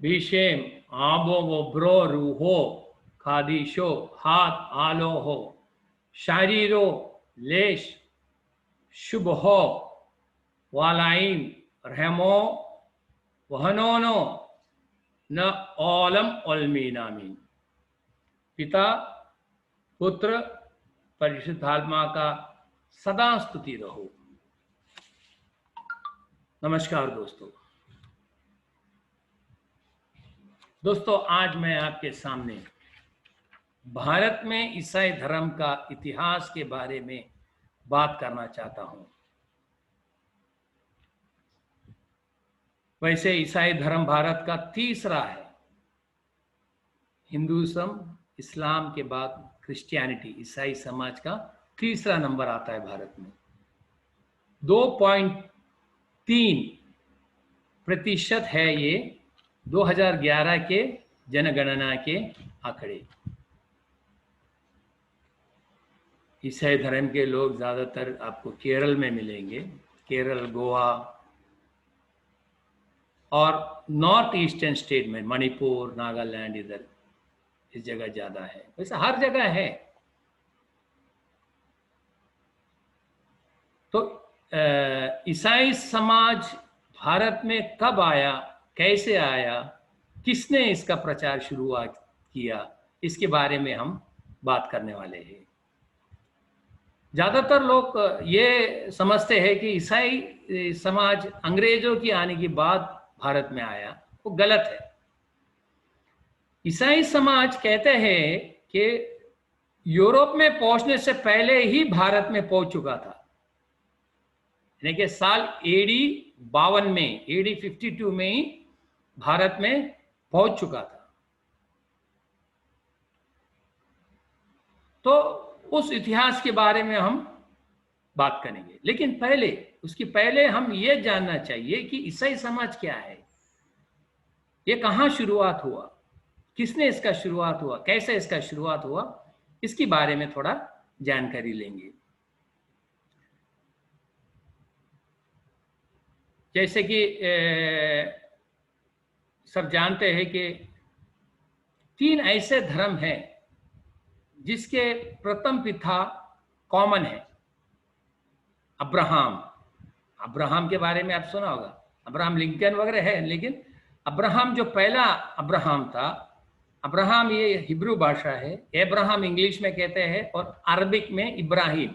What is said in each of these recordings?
भीषेम आबो वो ब्रो रूहो खादीशो हाथ आलो हो शारीरो लेश शुभ हो वालाइन रहमो वहनोनो न ओलम ओलमीनामीन। पिता पुत्र परिशुद्धात्मा का सदा स्तुति रहो। नमस्कार दोस्तों, आज मैं आपके सामने भारत में ईसाई धर्म का इतिहास के बारे में बात करना चाहता हूं। वैसे ईसाई धर्म भारत का तीसरा है। हिंदुइज्म, इस्लाम के बाद क्रिश्चियनिटी, ईसाई समाज का तीसरा नंबर आता है भारत में। 2.3% है ये 2011 के जनगणना के आंकड़े। ईसाई धर्म के लोग ज़्यादातर आपको केरल में मिलेंगे, केरल, गोवा और नॉर्थ ईस्टर्न स्टेट में मणिपुर, नागालैंड, इधर इस जगह ज़्यादा है। वैसे हर जगह है। तो ईसाई समाज भारत में कब आया, कैसे आया, किसने इसका प्रचार शुरुआत किया, इसके बारे में हम बात करने वाले हैं। ज़्यादातर लोग ये समझते हैं कि ईसाई समाज अंग्रेजों की आने के बाद भारत में आया, वो गलत है। ईसाई समाज कहते हैं कि यूरोप में पहुंचने से पहले ही भारत में पहुंच चुका था। यानी कि साल एडी 52 में, एडी 52 में ही भारत में पहुंच चुका था। तो उस इतिहास के बारे में हम बात करेंगे, लेकिन उसके पहले हम ये जानना चाहिए कि ईसाई समाज क्या है, ये कहाँ शुरुआत हुआ, किसने इसका शुरुआत हुआ, कैसे इसका शुरुआत हुआ, इसके बारे में थोड़ा जानकारी लेंगे। जैसे कि सब जानते हैं कि 3 ऐसे धर्म हैं जिसके प्रथम पिता कॉमन है, अब्राहम के बारे में आप सुना होगा। अब्राहम लिंकन वगैरह है, लेकिन अब्राहम जो पहला अब्राहम था, अब्राहम ये हिब्रू भाषा है, अब्राहम इंग्लिश में कहते हैं और अरबिक में इब्राहिम।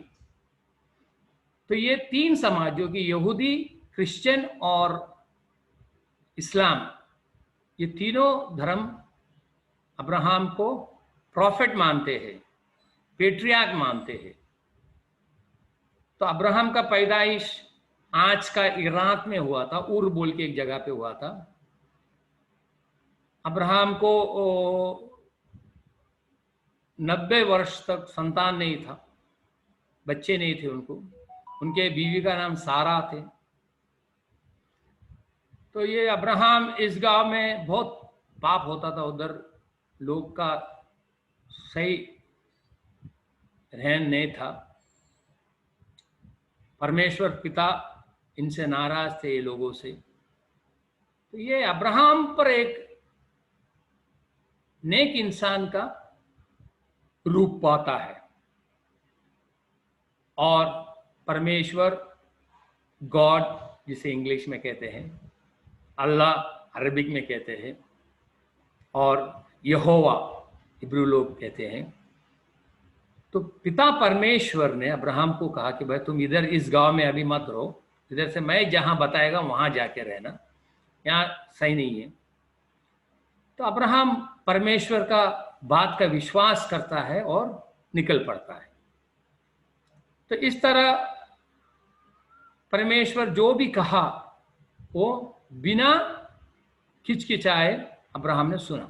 तो ये 3 समाज जो कि यहूदी, क्रिश्चियन और इस्लाम, ये तीनों धर्म अब्राहम को प्रॉफिट मानते हैं, पेट्रियार्क मानते हैं। तो अब्राहम का पैदाइश आज का इराक में हुआ था, उर बोल के एक जगह पे हुआ था। अब्राहम को 90 वर्ष तक संतान नहीं था, बच्चे नहीं थे उनको। उनके बीवी का नाम सारा थे। तो ये अब्राहम, इस गांव में बहुत पाप होता था, उधर लोग का सही रहन नहीं था। परमेश्वर पिता इनसे नाराज थे, ये लोगों से। तो ये अब्राहम पर एक नेक इंसान का रूप पाता है और परमेश्वर, गॉड जिसे इंग्लिश में कहते हैं, अल्लाह अरबिक में कहते हैं, और यहोवा हिब्रू लोग कहते हैं। तो पिता परमेश्वर ने अब्राहम को कहा कि भाई तुम इधर इस गांव में अभी मत रहो, इधर से मैं जहां बताएगा वहां जाके रहना, यहाँ सही नहीं है। तो अब्राहम परमेश्वर का बात का विश्वास करता है और निकल पड़ता है। तो इस तरह परमेश्वर जो भी कहा वो बिना हिचकिचाए अब्राहम ने सुना।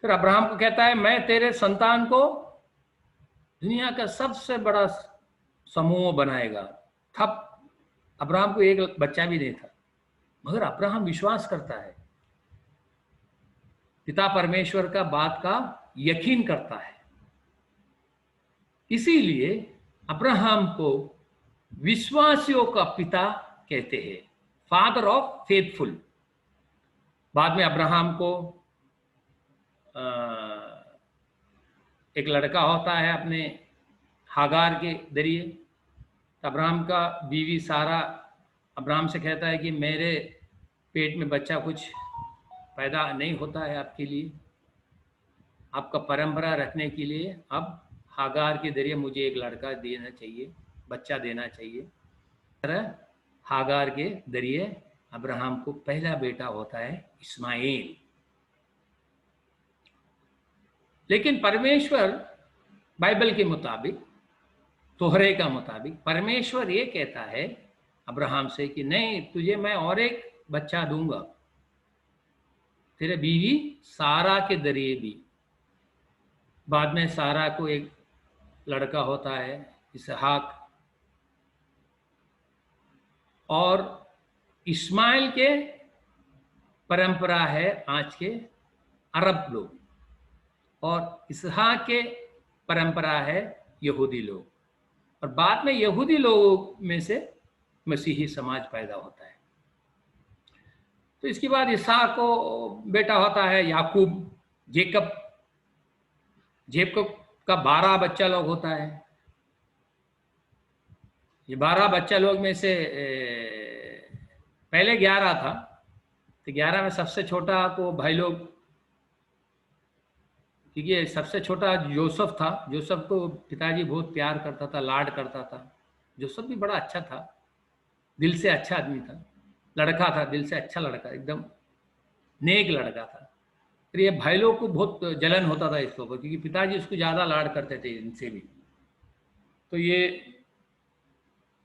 फिर अब्राहम को कहता है मैं तेरे संतान को दुनिया का सबसे बड़ा समूह बनाएगा। तब अब्राहम को एक बच्चा भी नहीं था, मगर अब्राहम विश्वास करता है, पिता परमेश्वर का बात का यकीन करता है। इसीलिए अब्राहम को विश्वासियों का पिता कहते हैं, फादर ऑफ फेथफुल। बाद में अब्राहम को एक लड़का होता है अपने हागार के जरिए। अब्राहम का बीवी सारा अब्राहम से कहता है कि मेरे पेट में बच्चा कुछ पैदा नहीं होता है आपके लिए, आपका परंपरा रखने के लिए अब हागार के जरिए मुझे एक लड़का देना चाहिए, बच्चा देना चाहिए। तरह हागार के जरिए अब्राहम को पहला बेटा होता है इस्माइल। लेकिन परमेश्वर बाइबल के मुताबिक, तोहरे का मुताबिक, परमेश्वर ये कहता है अब्राहम से कि नहीं, तुझे मैं और एक बच्चा दूंगा, तेरे बीवी सारा के जरिए भी। बाद में सारा को एक लड़का होता है इसहाक, और इस्माइल के परंपरा है आज के अरब लोग, और इसहाक के परंपरा है यहूदी लोग, और बाद में यहूदी लोगों में से मसीही समाज पैदा होता है। तो इसके बाद इसहाक को बेटा होता है याकूब, जेकब। जेकब का 12 बच्चा लोग होता है। ये 12 बच्चा लोग में से पहले 11 था, तो 11 में सबसे छोटा को भाई लोग, क्योंकि सबसे छोटा जोसेफ था, जोसेफ को पिताजी बहुत प्यार करता था, लाड करता था। जोसेफ भी बड़ा अच्छा था, दिल से अच्छा आदमी था, लड़का था, दिल से अच्छा लड़का, एकदम नेक लड़का था। फिर ये भाई लोग को बहुत जलन होता था इसके ऊपर, क्योंकि पिताजी उसको ज़्यादा लाड करते थे इनसे भी। तो ये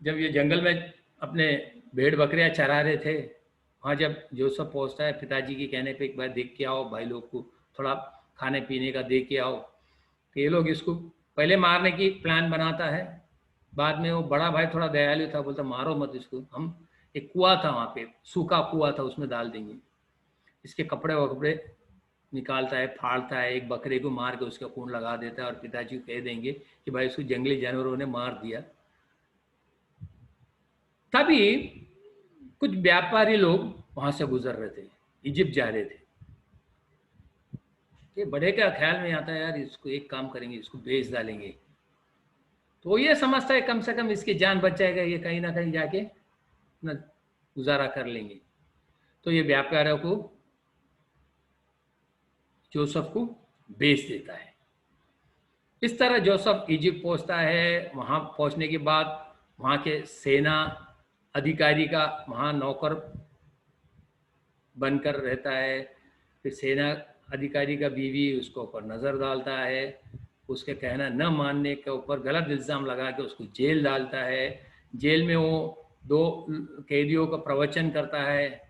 जब ये जंगल में अपने भेड़ बकरियां चरा रहे थे, वहाँ जब जोसेफ पहुँचता है, पिताजी के कहने पे एक बार देख के आओ, भाई लोग को थोड़ा खाने पीने का दे के आओ। तो ये लोग इसको पहले मारने की प्लान बनाता है। बाद में वो बड़ा भाई थोड़ा दयालु था, बोलता मारो मत इसको, हम एक कुआं था वहाँ पे, सूखा कुआं था, उसमें डाल देंगे। इसके कपड़े वपड़े निकालता है, फाड़ता है, एक बकरे को मार के उसका खून लगा देता है, और पिताजी को कह देंगे कि भाई इसको जंगली जानवरों ने मार दिया। तभी कुछ व्यापारी लोग वहां से गुजर रहे थे, इजिप्ट जा रहे थे। ये बड़े का ख्याल में आता है, यार इसको एक काम करेंगे, इसको बेच डालेंगे। तो ये समझता है कम से कम इसकी जान बच जाएगा, ये कहीं ना कहीं जाके ना गुजारा कर लेंगे। तो ये व्यापारियों को, जोसेफ को बेच देता है। इस तरह जोसेफ इजिप्ट पहुंचता है। वहां पहुंचने के बाद वहां के सेना अधिकारी का वहां नौकर बनकर रहता है। फिर सेना अधिकारी का बीवी उसको ऊपर नज़र डालता है, उसके कहना न मानने के ऊपर गलत इल्ज़ाम लगा के उसको जेल डालता है। जेल में वो 2 कैदियों का प्रवचन करता है,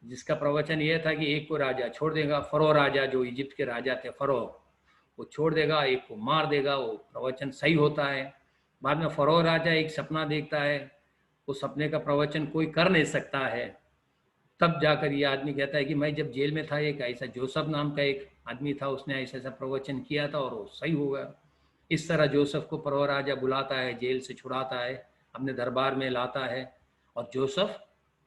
जिसका प्रवचन ये था कि एक को राजा छोड़ देगा, फरो राजा जो इजिप्ट के राजा थे, फरो, वो छोड़ देगा, एक को मार देगा। वो प्रवचन सही होता है। बाद में फरो राजा एक सपना देखता है, उस सपने का प्रवचन कोई कर नहीं सकता है। तब जाकर ये आदमी कहता है कि मैं जब जेल में था, एक ऐसा जोसेफ नाम का एक आदमी था, उसने ऐसा ऐसा प्रवचन किया था और वो सही हो गया। इस तरह जोसेफ को फरो राजा बुलाता है, जेल से छुड़ाता है, अपने दरबार में लाता है, और जोसेफ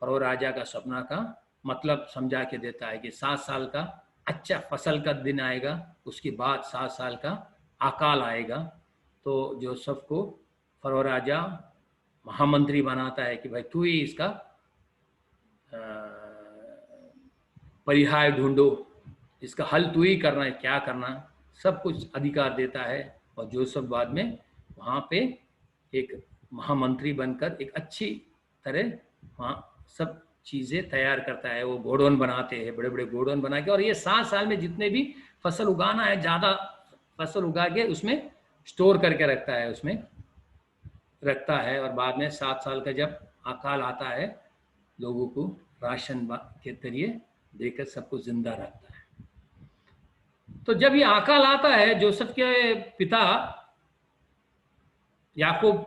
फरो राजा का सपना का मतलब समझा के देता है कि 7 साल का अच्छा फसल का दिन आएगा, उसके बाद 7 साल का अकाल आएगा। तो जोसेफ को फरो राजा महामंत्री बनाता है कि भाई तू ही इसका परिहार ढूंढो, इसका हल तू ही करना है, क्या करना, सब कुछ अधिकार देता है। और जोसेफ बाद में वहाँ पे एक महामंत्री बनकर एक अच्छी तरह वहाँ सब चीज़ें तैयार करता है। वो गोडाउन बनाते हैं, बड़े बड़े गोडाउन बना के, और ये 7 साल में जितने भी फसल उगाना है, ज़्यादा फसल उगा के उसमें स्टोर करके रखता है, उसमें रखता है। और बाद में 7 साल का जब अकाल आता है, लोगों को राशन के जरिए देकर सबको जिंदा रखता है। तो जब ये अकाल आता है, जोसेफ के पिता याकूब,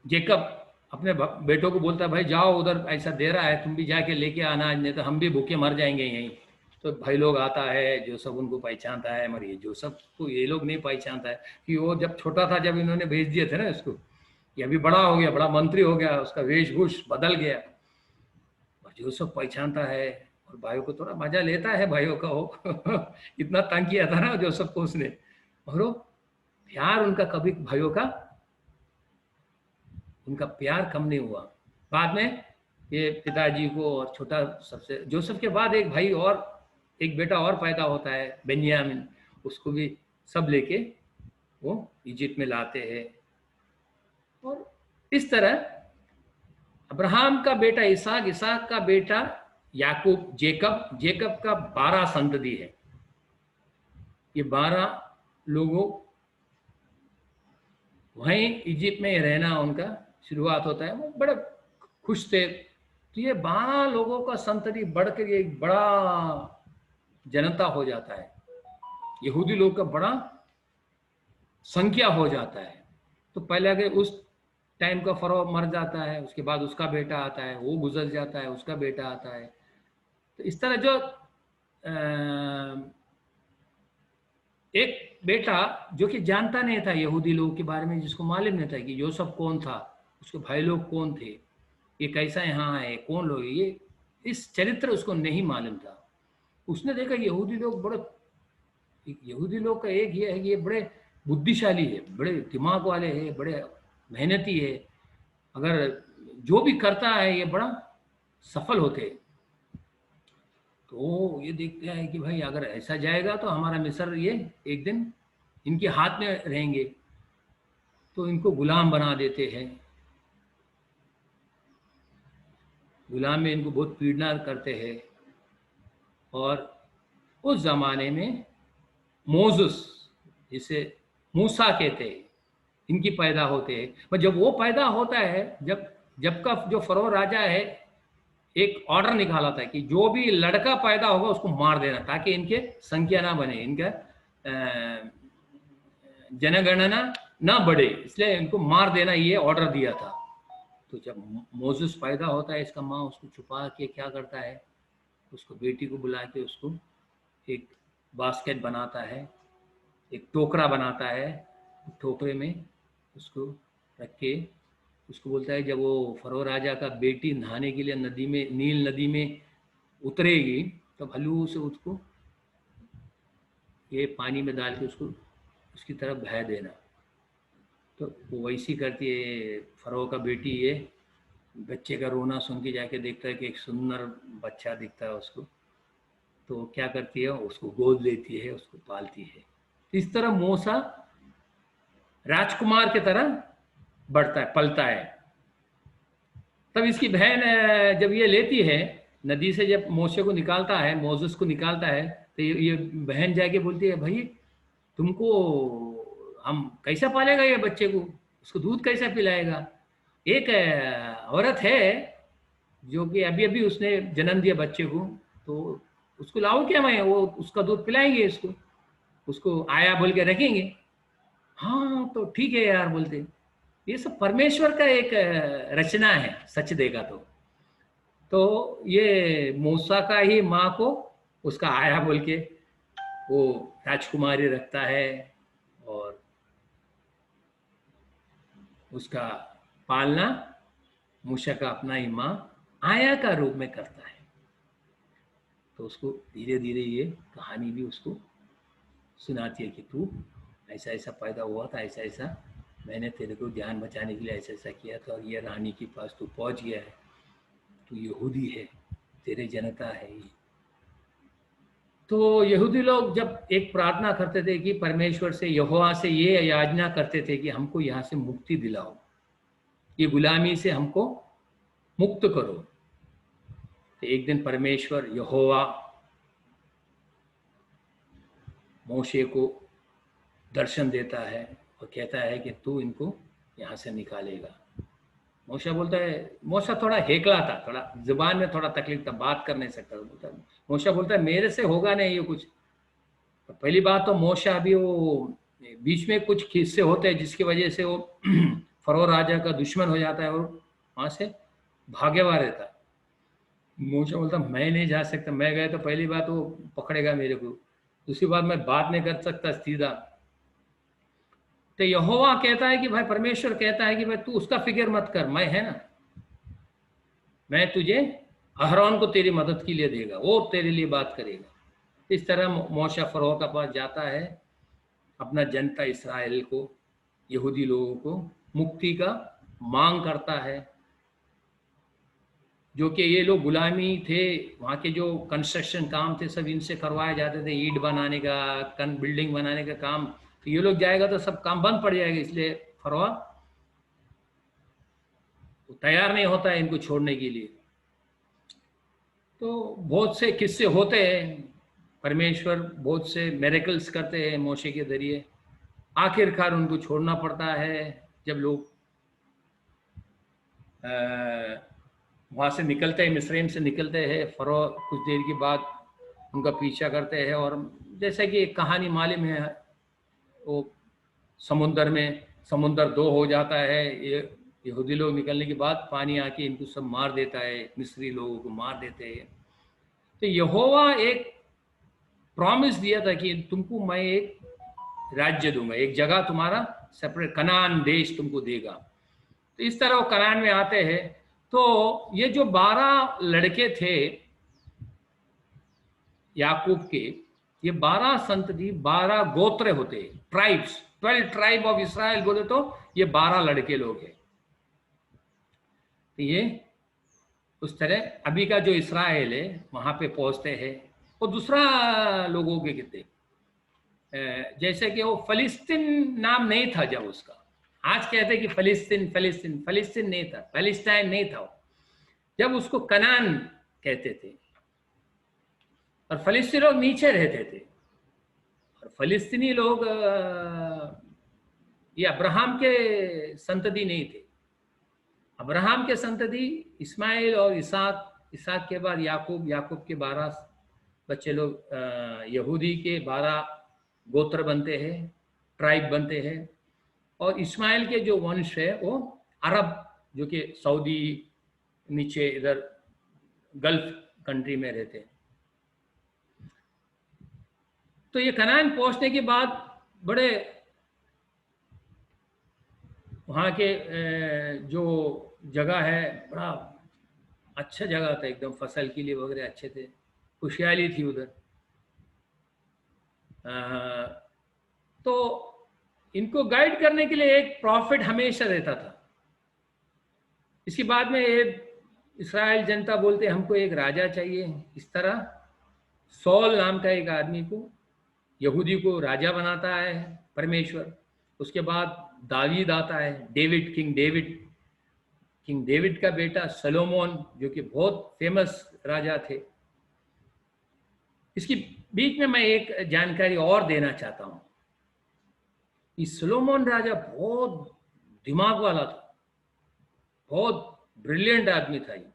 जेकब अपने बेटों को बोलता है भाई जाओ, उधर ऐसा दे रहा है, तुम भी जाके लेके आना, नहीं तो हम भी भूखे मर जाएंगे यहीं। तो भाई लोग आता है, जोसेफ उनको पहचानता है, मगर ये जोसेफ को ये लोग नहीं पहचानता है कि वो जब छोटा था, जब इन्होंने भेज दिए थे ना इसको, ये अभी बड़ा हो गया, बड़ा मंत्री हो गया, उसका वेशभूष बदल गया। और जोसेफ पहचानता है और भाइयों को थोड़ा मजा लेता है भाइयों का वो इतना तंग किया था ना जोसेफ को उसने, और वो प्यार उनका कभी भाइयों का, उनका प्यार कम नहीं हुआ। बाद में ये पिताजी को और छोटा सबसे जोसेफ के बाद एक भाई और एक बेटा और पैदा होता है बेन्यामिन, उसको भी सब लेके वो इजिप्ट में लाते हैं। और इस तरह अब्राहम का बेटा इसहाक, इसहाक का बेटा याकूब, जेकब, जेकब का 12 संतति है। ये 12 लोगों वहीं इजिप्ट में रहना उनका शुरुआत होता है। वो बड़े खुश थे। तो ये 12 लोगों का संतति बढ़कर एक बड़ा जनता हो जाता है, यहूदी लोग का बड़ा संख्या हो जाता है। तो पहले अगर उस टाइम का फरो मर जाता है, उसके बाद उसका बेटा आता है, वो गुजर जाता है, उसका बेटा आता है। तो इस तरह जो एक बेटा जो कि जानता नहीं था यहूदी लोगों के बारे में, जिसको मालूम नहीं था कि यूसुफ कौन था, उसके भाई लोग कौन थे, ये कैसा यहाँ है, कौन लोग, ये इस चरित्र उसको नहीं मालूम था। उसने देखा यहूदी लोग बड़े, यहूदी लोग का एक ये है कि ये बड़े बुद्धिशाली है, बड़े दिमाग वाले हैं, बड़े मेहनती है, अगर जो भी करता है ये बड़ा सफल होते हैं। तो ये देखते हैं कि भाई अगर ऐसा जाएगा तो हमारा मिस्र ये एक दिन इनके हाथ में रहेंगे। तो इनको गुलाम बना देते हैं, गुलाम में इनको बहुत पीड़ना करते हैं। और उस जमाने में मोसेस, जिसे मूसा कहते हैं, इनकी पैदा होते हैं। पर जब वो पैदा होता है, जब का जो फरो राजा है एक ऑर्डर निकाला था कि जो भी लड़का पैदा होगा उसको मार देना, ताकि इनके संख्या ना बने, इनका जनगणना ना बढ़े, इसलिए इनको मार देना, ये ऑर्डर दिया था। तो जब मोसेस पैदा होता है, इसका माँ उसको छुपा के क्या करता है, उसको बेटी को बुला के उसको एक बास्केट बनाता है, एक टोकरा बनाता है, टोकरे में उसको रख के उसको बोलता है जब वो फरो राजा का बेटी नहाने के लिए नदी में, नील नदी में उतरेगी, तो हल्लू से उसको ये पानी में डाल के उसको उसकी तरफ बहा देना। तो वो वैसी करती है। फरो का बेटी ये बच्चे का रोना सुन के जाके देखता है कि एक सुंदर बच्चा दिखता है उसको, तो क्या करती है, उसको गोद लेती है, उसको पालती है। इस तरह मूसा राजकुमार की तरह बढ़ता है, पलता है। तब इसकी बहन जब ये लेती है नदी से, जब मोसे को निकालता है, मोसेस को निकालता है, तो ये बहन जाके बोलती है भाई तुमको हम कैसा पालेगा ये बच्चे को, उसको दूध कैसा पिलाएगा। एक औरत है जो कि अभी अभी उसने जन्म दिया बच्चे को, तो उसको लाओ क्या, मैं वो उसका दूध पिलाएंगे, इसको उसको आया बोल के रखेंगे। हाँ तो ठीक है यार बोलते। ये सब परमेश्वर का एक रचना है, सच देखा तो ये मूसा का ही माँ को उसका आया बोल के वो राजकुमारी रखता है, और उसका पालना मूसा का अपना ही माँ आया का रूप में करता है। तो उसको धीरे धीरे ये कहानी भी उसको सुनाती है कि तू ऐसा ऐसा पैदा हुआ था, ऐसा ऐसा मैंने तेरे को जान बचाने के लिए ऐसा ऐसा किया था, और ये रानी के पास तू पहुंच गया है, तू यहूदी है, तेरे जनता है ये। तो यहूदी लोग जब एक प्रार्थना करते थे कि परमेश्वर से, यहोवा से ये याचना करते थे कि हमको यहाँ से मुक्ति दिलाओ, ये गुलामी से हमको मुक्त करो। तो एक दिन परमेश्वर यहोवा मोशे को दर्शन देता है और कहता है कि तू इनको यहाँ से निकालेगा। मोशा बोलता है, मोशा थोड़ा हेकला था, थोड़ा जुबान में थोड़ा तकलीफ था, बात कर नहीं सकता। बोलता है, मोशा बोलता है मेरे से होगा नहीं ये कुछ। तो पहली बात तो मोशा अभी वो बीच में कुछ किस्से होते हैं जिसकी वजह से वो फरो राजा का दुश्मन हो जाता है और वहां से भागे हुआ रहता है। मोशा बोलता मैं नहीं जा सकता, मैं गया तो पहली बात वो पकड़ेगा मेरे को, दूसरी बात मैं बात नहीं कर सकता सीधा। तो यहोवा कहता है कि भाई, परमेश्वर कहता है कि भाई तू उसका फिक्र मत कर, मैं है ना, मैं तुझे अहरोन को तेरी मदद के लिए देगा, वो तेरे लिए बात करेगा। इस तरह मोशा फ़रो के पास जाता है, अपना जनता इसराइल को, यहूदी लोगों को मुक्ति का मांग करता है। जो कि ये लोग गुलामी थे, वहाँ के जो कंस्ट्रक्शन काम थे सब इनसे करवाए जाते थे, ईंट बनाने का, बिल्डिंग बनाने का काम। तो ये लोग जाएगा तो सब काम बंद पड़ जाएगा, इसलिए फरवा तो तैयार नहीं होता है इनको छोड़ने के लिए। तो बहुत से किस्से होते हैं, परमेश्वर बहुत से मिरेकल्स करते हैं मोशे के जरिए। आखिरकार उनको छोड़ना पड़ता है। जब लोग वहाँ से निकलते हैं, मिस्रैम से निकलते हैं, फरो कुछ देर के बाद उनका पीछा करते हैं। और जैसे कि एक कहानी मालूम है, वो समुंदर दो हो जाता है। ये यहूदी लोग निकलने के बाद पानी आके इनको सब मार देता है, मिस्री लोगों को मार देते हैं। तो यहोवा एक प्रॉमिस दिया था कि तुमको मैं एक राज्य दूंगा, एक जगह तुम्हारा सेपरेट कनान देश तुमको देगा। तो इस तरह वो कनान में आते हैं। तो ये जो 12 लड़के थे याकूब के, ये 12 संतति, 12 गोत्र होते हैं, ट्राइब्स, 12 ट्राइब ऑफ इसराइल बोले तो ये 12 लड़के लोग हैं। तो ये उस तरह अभी का जो इसराइल है वहां पे पहुंचते हैं। वो दूसरा लोगों के कितने, जैसे कि वो फलिस्तीन नाम नहीं था जब उसका। आज कहते कि फलिस्तीन फलिस्तीन फलिस्तीन नहीं था, पैलेस्टाइन नहीं था। जब उसको कनान कहते थे, और फलिस्तीनी लोग नीचे रहते थे। और फलिस्तीनी लोग ये अब्राहम के संतति नहीं थे। अब्राहम के संतति इस्माइल और इसहाक, इसहाक के बाद याकूब, याकूब के 12 बच्चे लोग यहूदी के 12 गोत्र बनते हैं, ट्राइब बनते हैं। और इस्माइल के जो वंश है वो अरब, जो कि सऊदी नीचे इधर गल्फ कंट्री में रहते हैं। तो ये कनान पहुंचने के बाद बड़े वहाँ के जो जगह है, बड़ा अच्छा जगह था, एकदम फसल के लिए वगैरह अच्छे थे, खुशहाली थी उधर। तो इनको गाइड करने के लिए एक प्रॉफिट हमेशा रहता था। इसके बाद में ये इसराइल जनता बोलते हमको एक राजा चाहिए। इस तरह सौल नाम का एक आदमी को, यहूदी को राजा बनाता है परमेश्वर। उसके बाद दावीद आता है, डेविड, किंग डेविड का बेटा सलोमोन, जो कि बहुत फेमस राजा थे। इसके बीच में मैं एक जानकारी और देना चाहता हूं कि सलोमोन राजा बहुत दिमाग वाला था, बहुत ब्रिलियंट आदमी था। ये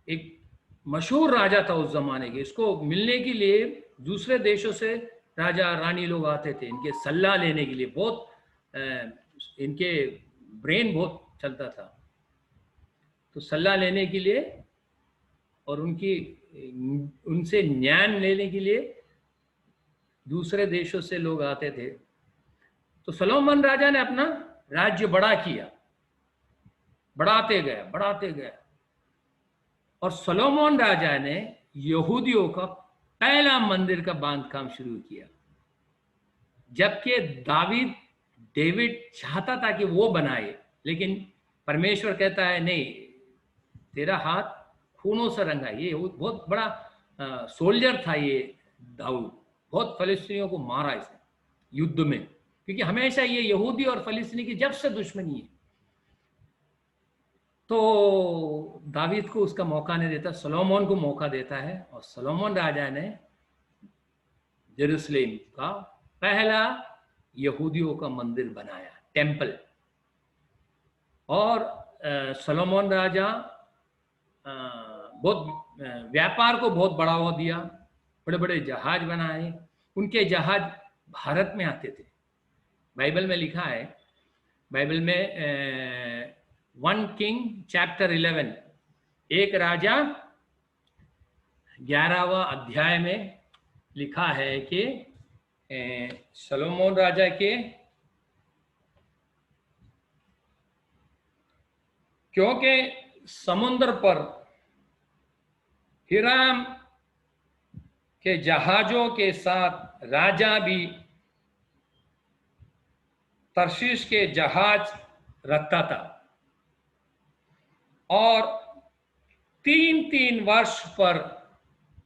एक मशहूर राजा था उस जमाने के। इसको मिलने के लिए दूसरे देशों से राजा रानी लोग आते थे इनके सलाह लेने के लिए। बहुत इनके ब्रेन बहुत चलता था, तो सलाह लेने के लिए और उनसे ज्ञान लेने के लिए दूसरे देशों से लोग आते थे। तो सलोमन राजा ने अपना राज्य बड़ा किया, बढ़ाते गया। और सलोमन राजा ने यहूदियों का पहला मंदिर का बांधकाम शुरू किया, जबकि डेविड चाहता था कि वो बनाए, लेकिन परमेश्वर कहता है नहीं, तेरा हाथ खूनों से रंगा। ये बहुत बड़ा सोल्जर था ये दाऊद, बहुत फलिस्तीनियों को मारा इसे युद्ध में, क्योंकि हमेशा ये यहूदी और फलिस्तीनी की जब से दुश्मनी है। तो दावीद को उसका मौका नहीं देता, सलोमोन को मौका देता है। और सलोमोन राजा ने जेरूसलेम का पहला यहूदियों का मंदिर बनाया, टेंपल। और सलोमोन राजा बहुत व्यापार को बहुत बढ़ावा दिया, बड़े बड़े जहाज बनाए। उनके जहाज भारत में आते थे। बाइबल में लिखा है, बाइबल में 1 किंग चैप्टर 11, एक राजा 11वां अध्याय में लिखा है कि सलोमोन राजा के, क्योंकि समुद्र पर हिराम के जहाजों के साथ राजा भी तर्शीश के जहाज रखता था और 3-3 वर्ष पर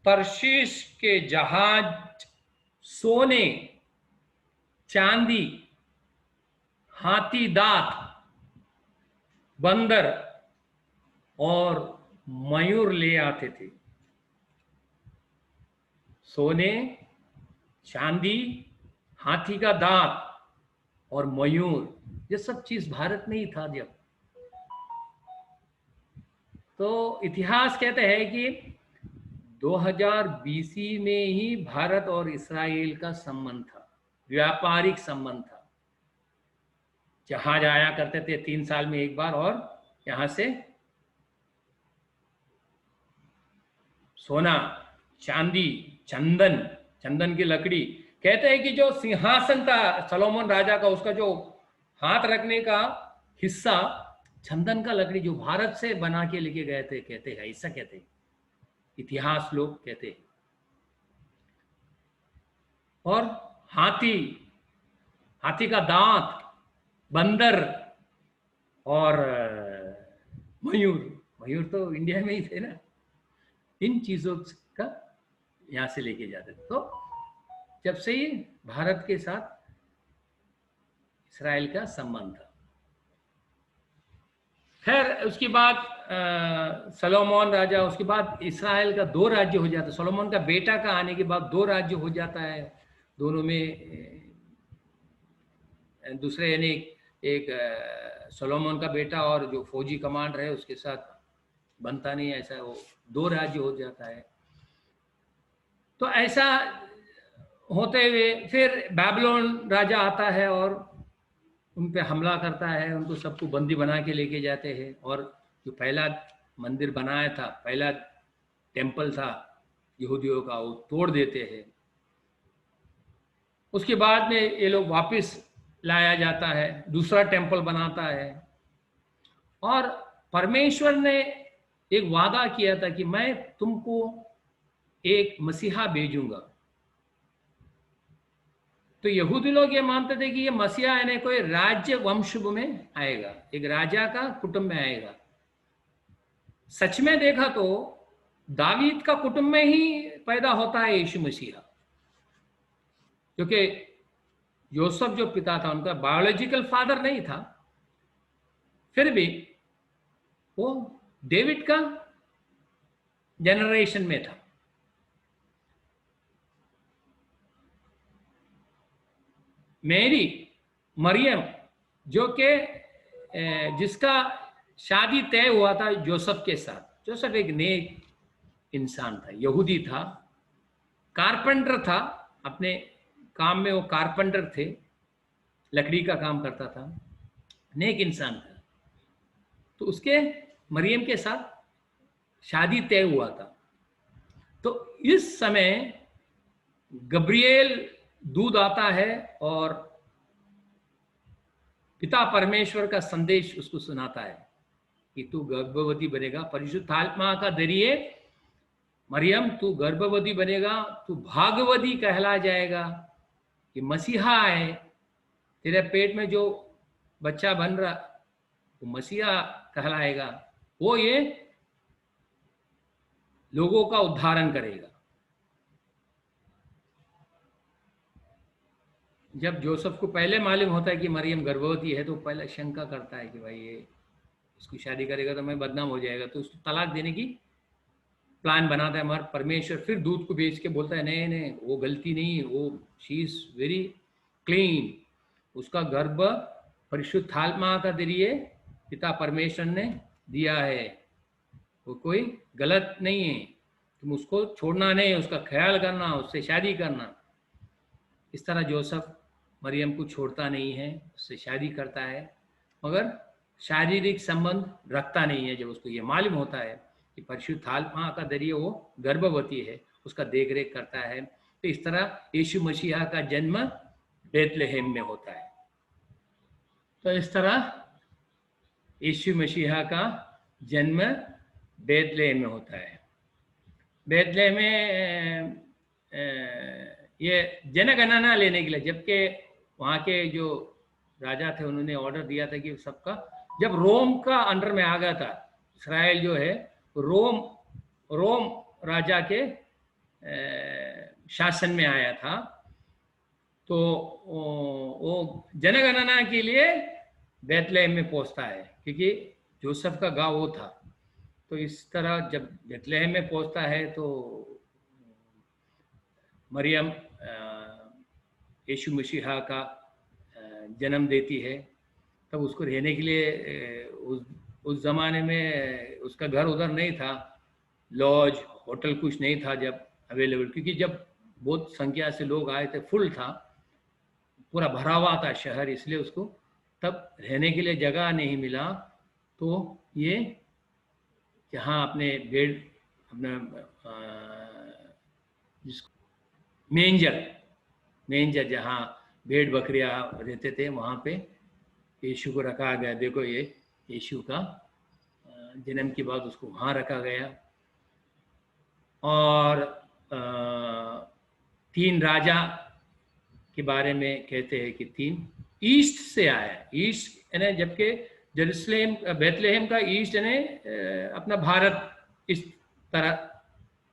तर्शीश के जहाज सोने, चांदी, हाथी दांत, बंदर और मयूर ले आते थे। सोने, चांदी, हाथी का दांत और मयूर, ये सब चीज भारत में ही था जब। तो इतिहास कहते हैं कि 2000 बीसी में ही भारत और इस्राएल का संबंध था, व्यापारिक संबंध था। जहाज आया करते थे 3 साल में एक बार, और यहां से सोना, चांदी, चंदन, चंदन की लकड़ी। कहते हैं कि जो सिंहासन था सोलोमन राजा का, उसका जो हाथ रखने का हिस्सा चंदन का लकड़ी जो भारत से बना के लेके गए थे, कहते हैं, ऐसा कहते हैं इतिहास लोग कहते हैं। और हाथी, हाथी का दांत, बंदर और मयूर, मयूर तो इंडिया में ही थे ना। इन चीजों का यहां से लेके जाते थे। तो जब से ही भारत के साथ इस्राएल का संबंध था। खैर उसके बाद सोलोमन राजा, उसके बाद इस्राएल का 2 राज्य हो जाता है। सोलोमन का बेटा का आने के बाद 2 राज्य हो जाता है। दोनों में दूसरे यानी एक सोलोमन का बेटा और जो फौजी कमांडर है उसके साथ बनता नहीं है, ऐसा वो 2 राज्य हो जाता है। तो ऐसा होते हुए फिर बैबलोन राजा आता है और उन पे हमला करता है, उनको सबको बंदी बना के लेके जाते हैं। और जो पहला मंदिर बनाया था, पहला टेम्पल था यहूदियों का, वो तोड़ देते हैं। उसके बाद में ये लोग वापस लाया जाता है, दूसरा टेम्पल बनाता है। और परमेश्वर ने एक वादा किया था कि मैं तुमको एक मसीहा भेजूंगा। तो यहूदी लोग ये मानते थे कि ये मसीहा यानी कोई राज्य वंश में आएगा, एक राजा का कुटुंब में आएगा। सच में देखा तो दावीद का कुटुंब में ही पैदा होता है यीशु मसीहा, क्योंकि योसेफ जो पिता था उनका बायोलॉजिकल फादर नहीं था, फिर भी वो डेविड का जनरेशन में था। मैरी, मरियम, जो कि जिसका शादी तय हुआ था जोसेफ के साथ। जोसेफ एक नेक इंसान था, यहूदी था, कारपेंटर था, अपने काम में वो कारपेंटर थे, लकड़ी का काम करता था, नेक इंसान था। तो उसके मरियम के साथ शादी तय हुआ था। तो इस समय गब्रिएल दूध आता है और पिता परमेश्वर का संदेश उसको सुनाता है कि तू गर्भवती बनेगा, परिशुद्ध आत्मा का जरिए मरियम तू गर्भवती बनेगा, तू भागवती कहला जाएगा, कि मसीहा है, तेरे पेट में जो बच्चा बन रहा वो मसीहा कहलाएगा, वो ये लोगों का उद्धारण करेगा। जब जोसेफ को पहले मालूम होता है कि मरियम गर्भवती है तो पहले शंका करता है कि भाई ये इसको शादी करेगा तो मैं बदनाम हो जाएगा, तो उसको तलाक देने की प्लान बनाता है। मगर परमेश्वर फिर दूध को बेच के बोलता है नहीं नहीं, वो गलती नहीं, वो शी इज वेरी क्लीन, उसका गर्भ परिशुद्ध आत्मा का जरिए पिता परमेश्वर ने दिया है, वो कोई गलत नहीं है, तुम उसको छोड़ना नहीं, उसका ख्याल करना, उससे शादी करना। इस तरह जोसेफ मरियम को छोड़ता नहीं है, उससे शादी करता है, मगर शारीरिक संबंध रखता नहीं है। जब उसको ये मालूम होता है कि परिशुद्ध आत्मा का जरिए वो गर्भवती है, उसका देखरेख करता है। तो इस तरह यीशु मसीहा का जन्म बेथलेहेम में होता है। तो इस तरह यीशु मसीहा का जन्म बेथलेहेम में होता है। बेथलेहम में ये जनगणना लेने के लिए, जबकि वहाँ के जो राजा थे उन्होंने ऑर्डर दिया था कि सबका, जब रोम का अंडर में आ गया था इसराइल जो है, रोम राजा के शासन में आया था, तो वो जनगणना के लिए बेथलेहम में पहुंचता है, क्योंकि जोसेफ का गांव वो था। तो इस तरह जब बेथलेहम में पहुंचता है तो मरियम यीशु मसीहा का जन्म देती है। तब उसको रहने के लिए उस ज़माने में उसका घर उधर नहीं था, लॉज होटल कुछ नहीं था जब अवेलेबल, क्योंकि जब बहुत संख्या से लोग आए थे, फुल था, पूरा भरा हुआ था शहर, इसलिए उसको तब रहने के लिए जगह नहीं मिला। तो ये जहाँ अपने बेड अपना जिसको मेंजर जहाँ भेड़ बकरियाँ रहते थे वहाँ पे यीशु को रखा गया। देखो ये यीशु का जन्म के बाद उसको वहाँ रखा गया। और 3 राजा के बारे में कहते हैं कि 3 ईस्ट से आया, ईस्ट यानी, जबकि जेरूसलेम बेथलेहम का ईस्ट यानी अपना भारत, इस तरह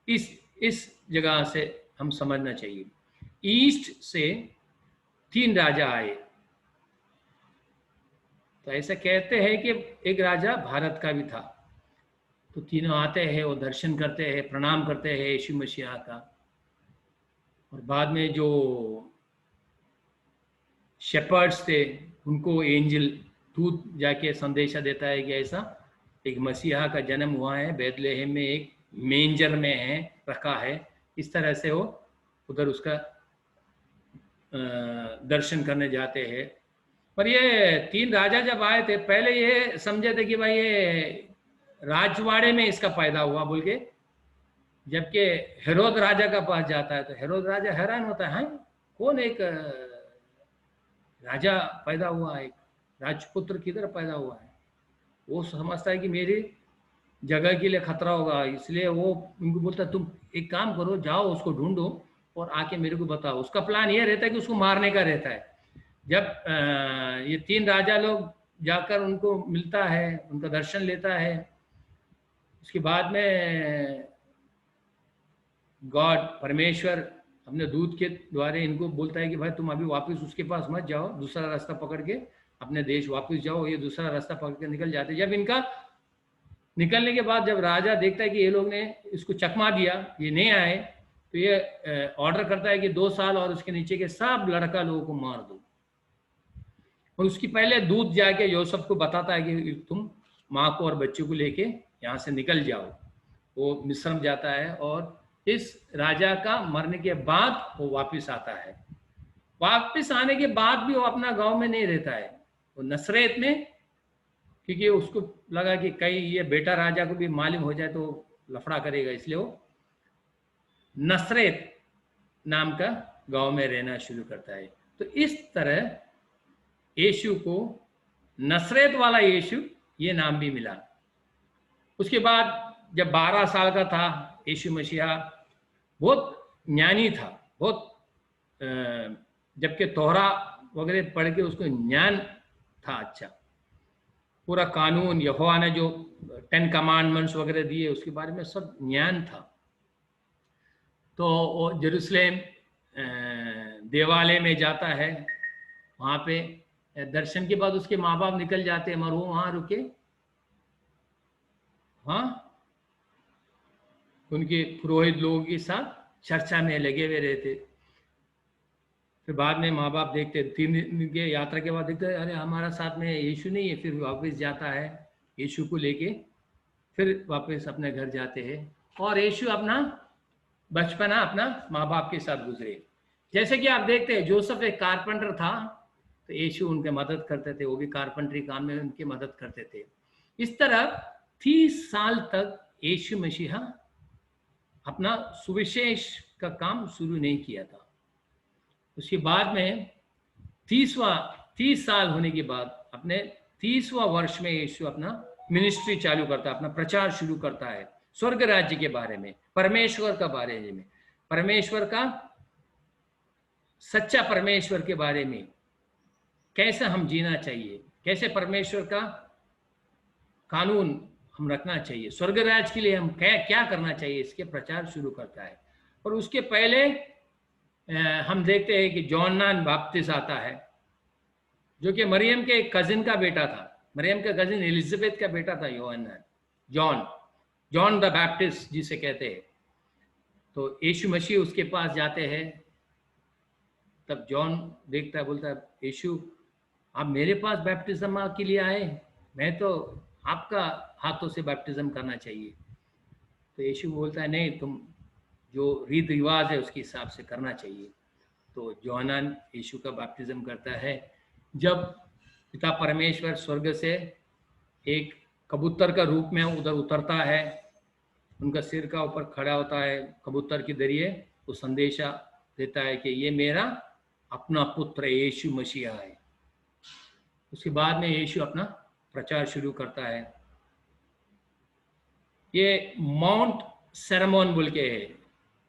इस जगह से हम समझना चाहिए। ईस्ट से 3 राजा आए, तो ऐसा कहते हैं कि एक राजा भारत का भी था। तो तीनों आते हैं, वो दर्शन करते हैं, प्रणाम करते हैं यीशु मसीहा का। और बाद में जो शेपर्ड्स थे उनको एंजल दूत जाके संदेशा देता है कि ऐसा एक मसीहा का जन्म हुआ है, बेथलेहम में एक मेंजर में है, रखा है। इस तरह से वो उधर उसका दर्शन करने जाते हैं। पर ये 3 राजा जब आए थे, पहले ये समझे थे कि भाई ये राजवाड़े में इसका पैदा हुआ बोल के, जबकि हेरोद राजा का पास जाता है तो हेरोद राजा हैरान होता है, कौन एक राजा पैदा हुआ है, राजपुत्र किधर पैदा हुआ है। वो समझता है कि मेरी जगह के लिए खतरा होगा, इसलिए वो उनको बोलता तुम एक काम करो, जाओ उसको ढूंढो और आके मेरे को बताओ। उसका प्लान ये रहता है कि उसको मारने का रहता है। जब ये 3 राजा लोग जाकर उनको मिलता है, उनका दर्शन लेता है, उसके बाद में गॉड परमेश्वर अपने दूत के द्वारा इनको बोलता है कि भाई तुम अभी वापस उसके पास मत जाओ, दूसरा रास्ता पकड़ के अपने देश वापस जाओ। ये दूसरा रास्ता पकड़ के निकल जाते। जब इनका निकलने के बाद जब राजा देखता है कि ये लोग ने इसको चकमा दिया, ये नहीं आए, तो ये ऑर्डर करता है कि 2 साल और उसके नीचे के सब लड़का लोगों को मार दो। और उसकी पहले दूत जाके योसेफ को बताता है कि तुम माँ को और बच्चों को लेके यहाँ से निकल जाओ। वो मिस्र जाता है और इस राजा का मरने के बाद वो वापस आता है। वापस आने के बाद भी वो अपना गांव में नहीं रहता है, वो नसरेत में, क्योंकि उसको लगा कि कहीं ये बेटा राजा को भी मालूम हो जाए तो लफड़ा करेगा, इसलिए वो नसरेत नाम का गांव में रहना शुरू करता है। तो इस तरह यीशु को नसरेत वाला यीशु ये नाम भी मिला। उसके बाद जब 12 साल का था, यीशु मसीहा बहुत ज्ञानी था, बहुत जबकि तोहरा वगैरह पढ़ के उसको ज्ञान था अच्छा, पूरा कानून यहोवा ने जो 10 कमांडमेंट्स वगैरह दिए उसके बारे में सब ज्ञान था। तो वो जेरूसलेम देवालय में जाता है, वहाँ पे दर्शन के बाद उसके माँ बाप निकल जाते हैं, मगर वो वहाँ रुके, हाँ उनके पुरोहित लोगों के साथ चर्चा में लगे हुए रहते। फिर बाद में माँ बाप देखते, 3 दिन के यात्रा के बाद देखते अरे हमारा साथ में यीशु नहीं है। फिर वापस जाता है यीशु को लेके, फिर वापस अपने घर जाते हैं। और यीशु अपना बचपना अपना माँ बाप के साथ गुजरे। जैसे कि आप देखते हैं जोसेफ एक कारपेंटर था, तो यीशु उनके मदद करते थे, वो भी कारपेंटरी काम में उनकी मदद करते थे। इस तरह 30 साल तक यीशु मसीहा अपना सुविशेष का काम शुरू नहीं किया था। उसके बाद में 30 साल होने के बाद अपने 30वां वर्ष में यीशु अपना मिनिस्ट्री चालू करता है, अपना प्रचार शुरू करता है। स्वर्ग राज्य के बारे में, परमेश्वर का बारे में, परमेश्वर का, सच्चा परमेश्वर के बारे में, कैसे हम जीना चाहिए, कैसे परमेश्वर का कानून हम रखना चाहिए, स्वर्ग राज्य के लिए हम क्या क्या करना चाहिए, इसके प्रचार शुरू करता है। और उसके पहले हम देखते हैं कि जॉन बाप्टिस्ट आता है, जो कि मरियम के कजिन का बेटा था, मरियम का कजिन एलिजाबेथ का बेटा था जॉन द बैप्टिस्ट जिसे कहते हैं। तो यीशु मसीह उसके पास जाते हैं, तब जॉन देखता है, बोलता है, यीशु आप मेरे पास बैप्टिज्म के लिए आए, मैं तो आपका हाथों से बैप्टिज्म करना चाहिए। तो यीशु बोलता है, नहीं, तुम जो रीति रिवाज है उसके हिसाब से करना चाहिए। तो यूहन्ना यीशु का बैप्टिज्म करता है। जब पिता परमेश्वर स्वर्ग से एक कबूतर का रूप में उधर उतरता है, उनका सिर का ऊपर खड़ा होता है कबूतर के जरिए, वो संदेशा देता है कि ये मेरा अपना पुत्र यीशु मसीह है। उसके बाद में यीशु अपना प्रचार शुरू करता है। ये माउंट सेरेमोन बोल के है,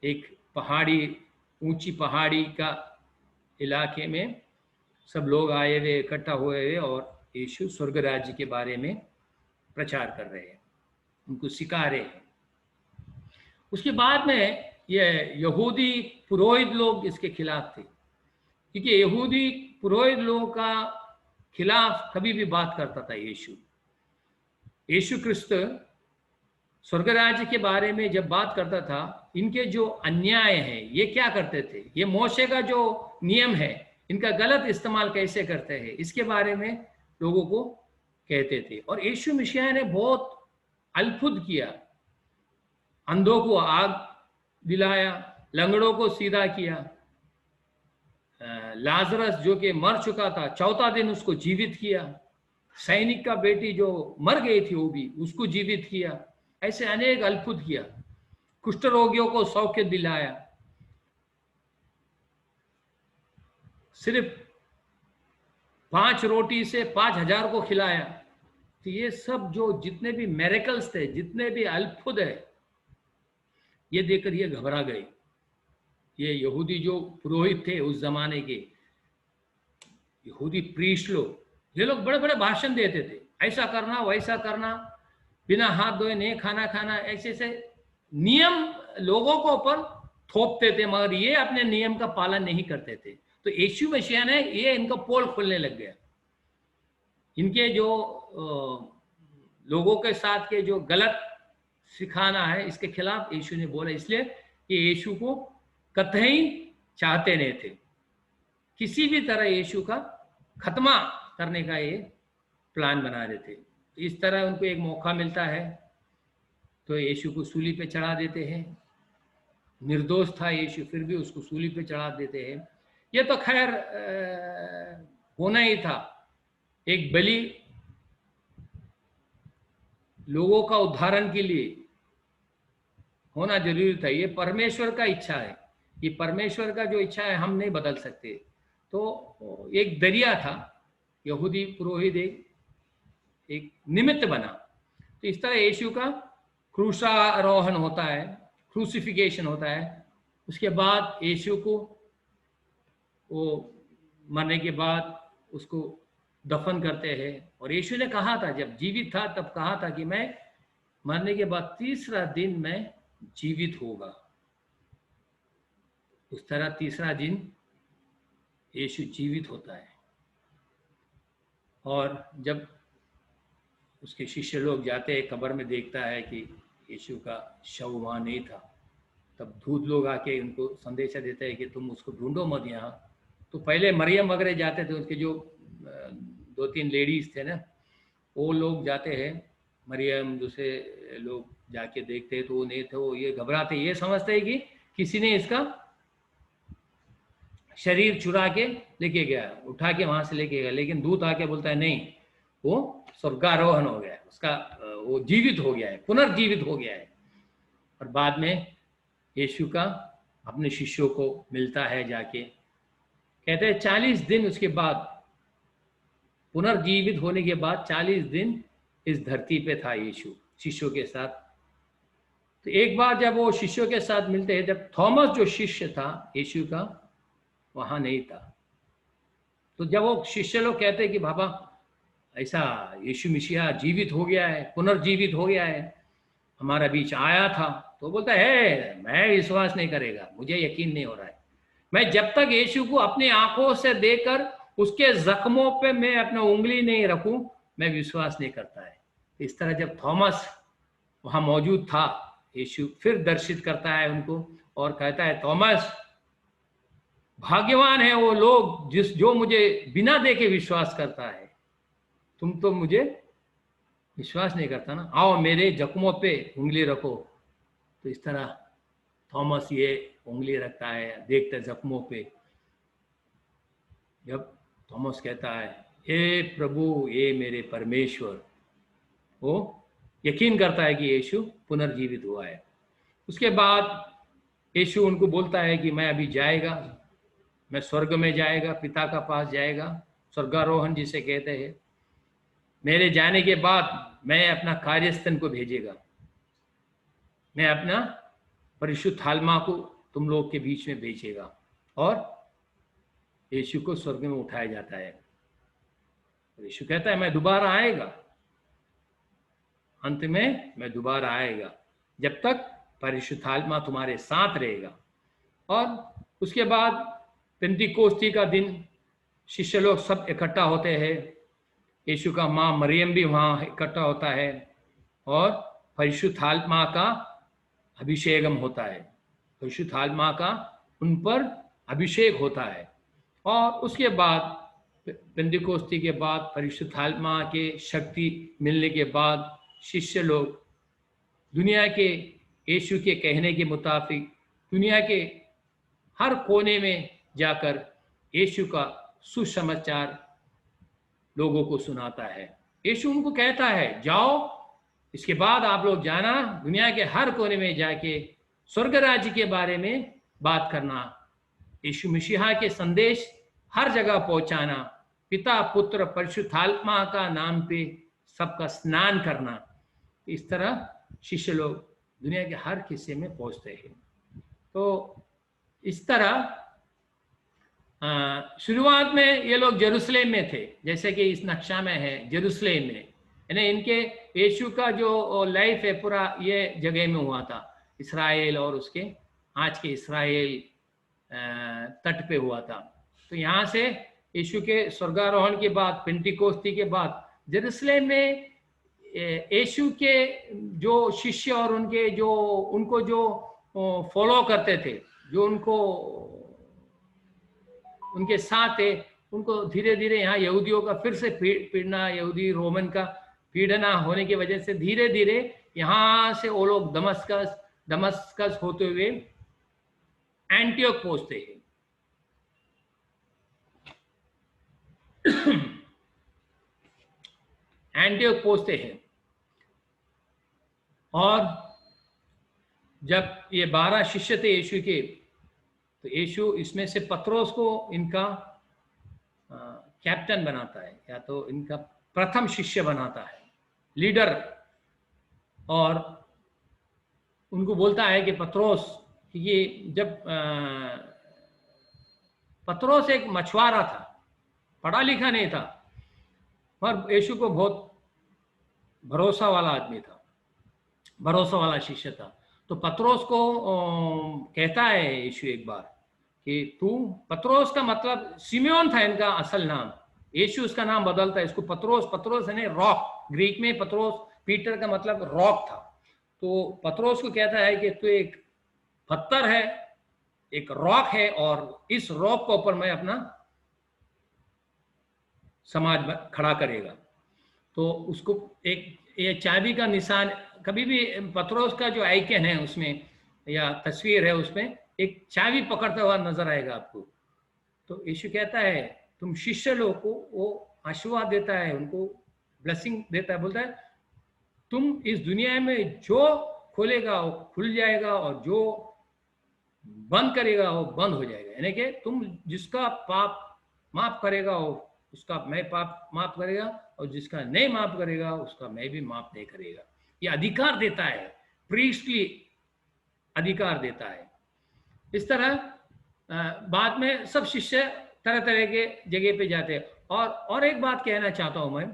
एक पहाड़ी, ऊंची पहाड़ी का इलाके में सब लोग आए हुए, इकट्ठा हुए हुए, और यीशु स्वर्ग राज्य के बारे में प्रचार कर रहे हैं, उनको सिखा रहे हैं। उसके बाद में ये यहूदी पुरोहित लोग इसके खिलाफ थे, क्योंकि यहूदी पुरोहित लोगों का खिलाफ कभी भी बात करता था यीशु क्रिस्त स्वर्ग राज्य के बारे में जब बात करता था, इनके जो अन्याय हैं ये क्या करते थे, ये मोशे का जो नियम है इनका गलत इस्तेमाल कैसे करते हैं, इसके बारे में लोगों को कहते थे। और यीशु मसीह ने बहुत अद्भुत किया, अंधों को आग दिलाया, लंगड़ों को सीधा किया, लाजरस जो कि मर चुका था चौथा दिन उसको जीवित किया, सैनिक का बेटी जो मर गई थी वो भी उसको जीवित किया, ऐसे अनेक अद्भुत किया। कुष्ठ रोगियों को सौख्य दिलाया, सिर्फ 5 रोटी से 5,000 को खिलाया। तो ये सब जो जितने भी मिरेकल्स थे, जितने भी अद्भुत है, ये देखकर ये घबरा गए। ये यहूदी जो पुरोहित थे उस जमाने के, यहूदी प्रीस्ट लोग, ये लोग बड़े बड़े भाषण देते थे, ऐसा करना वैसा करना, बिना हाथ धोए नहीं खाना खाना, ऐसे ऐसे नियम लोगों को ऊपर थोपते थे, मगर ये अपने नियम का पालन नहीं करते थे। तो यीशु मसीह ने ये इनका पोल खोलने लग गया, इनके जो लोगों के साथ के जो गलत सिखाना है इसके खिलाफ यीशु ने बोला, इसलिए कि यीशु को कतई चाहते नहीं थे, किसी भी तरह यीशु का खत्मा करने का ये प्लान बना रहे थे। इस तरह उनको एक मौका मिलता है तो यीशु को सूली पे चढ़ा देते हैं। निर्दोष था यीशु, फिर भी उसको सूली पे चढ़ा देते हैं। ये तो खैर होना ही था, एक बलि लोगों का उद्धारण के लिए होना जरूरी था। ये परमेश्वर का इच्छा है, ये परमेश्वर का जो इच्छा है हम नहीं बदल सकते। तो एक दरिया था, यहूदी पुरोहित एक निमित्त बना। तो इस तरह यीशु का क्रूसारोहण होता है, क्रूसिफिकेशन होता है। उसके बाद यीशु को वो मरने के बाद उसको दफन करते हैं। और यीशु ने कहा था, जब जीवित था तब कहा था कि मैं मरने के बाद 3रा दिन मैं जीवित होगा। उस तरह 3रा दिन यीशु जीवित होता है। और जब उसके शिष्य लोग जाते हैं कब्र में, देखता है कि यीशु का शव वहाँ नहीं था, तब दूत लोग आके उनको संदेशा देते हैं कि तुम उसको ढूंढो मत यहाँ। तो पहले मरियम वगैरह जाते थे, उसके जो 2-3 लेडीज थे ना, वो लोग जाते हैं, मरियम दूसरे लोग जाके देखते हैं तो वो नहीं थे। वो ये घबराते, ये समझते हैं कि किसी ने इसका शरीर चुरा के लेके गया, उठा के वहां से लेके गया। लेकिन दूत आके बोलता है नहीं, वो स्वर्गारोहण हो गया है, उसका वो जीवित हो गया है, पुनर्जीवित हो गया है। और बाद में यीशु का अपने शिष्यों को मिलता है जाके, कहते हैं 40 दिन उसके बाद, पुनर्जीवित होने के बाद 40 दिन इस धरती पे था यीशु शिष्यों के साथ। तो एक बार जब वो शिष्यों के साथ मिलते हैं, जब थॉमस जो शिष्य था यीशु का वहां नहीं था, तो जब वो शिष्य लोग कहते हैं कि बाबा ऐसा यीशु मसीहा जीवित हो गया है, पुनर्जीवित हो गया है, हमारा बीच आया था, तो बोलता है मैं विश्वास नहीं करेगा, मुझे यकीन नहीं हो रहा है, मैं जब तक यीशु को अपनी आंखों से देखकर उसके जख्मों पे मैं अपना उंगली नहीं रखूं, मैं विश्वास नहीं करता है। इस तरह जब थॉमस वहां मौजूद था, यीशु फिर दर्शित करता है उनको और कहता है थॉमस, भाग्यवान है वो लोग जो मुझे बिना देखे विश्वास करता है, तुम तो मुझे विश्वास नहीं करता ना, आओ मेरे जख्मों पे उंगली रखो। तो इस तरह थॉमस ये उंगली रखता है, देखते जख्मों पे। जब थॉमस कहता है हे प्रभु, ये मेरे परमेश्वर, वो यकीन करता है कि यीशु पुनर्जीवित हुआ है। उसके बाद यीशु उनको बोलता है कि मैं अभी जाएगा, मैं स्वर्ग में जाएगा, पिता का पास जाएगा, स्वर्गारोहण जिसे कहते हैं। मेरे जाने के बाद मैं अपना कार्यस्थल को भेजेगा, मैं अपना परिशुद्ध आत्मा को तुम लोग के बीच में भेजेगा, और यीशु को स्वर्ग में उठाया जाता है। यीशु कहता है मैं दोबारा आएगा, अंत में मैं दोबारा आएगा, जब तक परिशुद्ध आत्मा तुम्हारे साथ रहेगा। और उसके बाद पेंतीकोस्ती का दिन शिष्य लोग सब इकट्ठा होते हैं, यीशु का माँ मरियम भी वहाँ इकट्ठा होता है, और परिशुद्ध आत्मा का अभिषेकम होता है, परिशुद्ध आत्मा का उन पर अभिषेक होता है। और उसके बाद पेंतीकोस्ती के बाद परिशुद्ध आत्मा के शक्ति मिलने के बाद शिष्य लोग दुनिया के यीशु के कहने के मुताबिक दुनिया के हर कोने में जाकर यीशु का सुसमाचार लोगों को सुनाता है। यीशु उनको कहता है जाओ, इसके बाद आप लोग जाना, दुनिया के हर कोने में जाके स्वर्ग राज्य के बारे में बात करना, यीशु मसीहा के संदेश हर जगह पहुंचाना, पिता पुत्र परिशुद्ध आत्मा का नाम पे सबका स्नान करना। इस तरह शिष्य लोग दुनिया के हर हिस्से में पहुंचते हैं। तो इस तरह शुरुआत में ये लोग जेरूसलेम में थे, जैसे कि इस नक्शा में है जेरूसलेम में, यानी इनके यीशु का जो लाइफ है पूरा ये जगह में हुआ था, इसराइल और उसके आज के इसराइल तट पे हुआ था। तो यहाँ से यीशु के स्वर्गारोहण के बाद पेंतीकोस्ती के बाद जेरूसलेम में यीशु के जो शिष्य और उनको जो फॉलो करते थे, जो उनके साथ है, उनको धीरे धीरे यहाँ यहूदियों का फिर से पीड़ना, यहूदी रोमन का पीड़ना होने की वजह से धीरे धीरे यहाँ से वो लोग दमस्कस होते हुए एंटियोक पहुंचते हैं। एंटियोक पहुंचते हैं, और जब ये 12 शिष्य थे यीशु के, तो यीशु इसमें से पत्रोस को इनका कैप्टन बनाता है, या तो इनका प्रथम शिष्य बनाता है, लीडर, और उनको बोलता है कि पत्रोस, ये जब पत्रोस एक मछुआरा था, पढ़ा लिखा नहीं था, पर यीशु को बहुत भरोसा वाला आदमी था, भरोसा वाला शिष्य था। तो पत्रोस को कहता है यीशु एक बार कि तू, पत्रोस का मतलब सिमियोन था इनका असल नाम, यीशु उसका नाम बदलता है, इसको पत्रोस यानी रॉक, ग्रीक में पत्रोस पीटर का मतलब रॉक था। तो पत्रोस को कहता है कि तू एक पत्थर है, एक रॉक है, और इस रॉक के ऊपर मैं अपना समाज खड़ा करेगा। तो उसको एक ये चाबी का निशान, कभी भी पत्रोस का जो आइकन है उसमें या तस्वीर है उसमें एक चाबी पकड़ता हुआ नजर आएगा आपको। तो यीशु कहता है तुम शिष्य लोगों को वो आशीर्वाद देता है, उनको ब्लेसिंग देता है, बोलता है तुम इस दुनिया में जो खोलेगा वो खुल जाएगा, और जो बंद करेगा वो बंद हो जाएगा। यानी कि तुम जिसका पाप माफ करेगा वो उसका मैं पाप माफ करेगा, और जिसका नहीं माफ करेगा उसका मैं भी माफ नहीं करेगा। ये अधिकार देता है, प्रीस्टली अधिकार देता है। इस तरह बाद में सब शिष्य तरह तरह के जगह पे जाते हैं। और एक बात कहना चाहता हूँ मैं,